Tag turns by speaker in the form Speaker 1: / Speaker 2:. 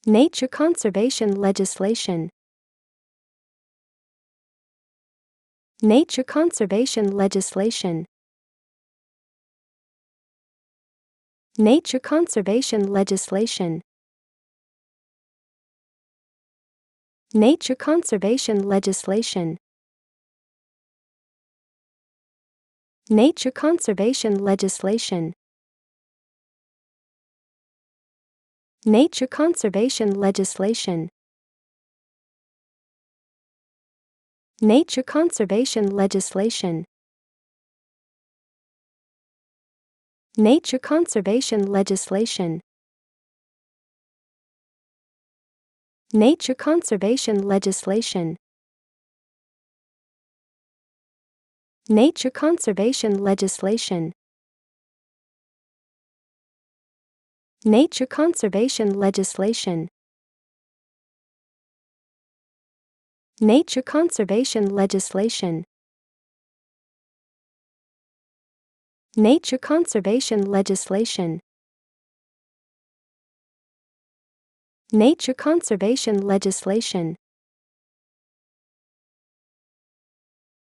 Speaker 1: Nature conservation legislation. Nature conservation legislation. Nature conservation legislation. Nature conservation legislation. Nature conservation legislation. Nature conservation legislation. Nature conservation legislation. Nature conservation legislation. Nature conservation legislation. Nature conservation legislation. Nature conservation legislation. Nature conservation legislation. Nature conservation legislation. Nature conservation legislation.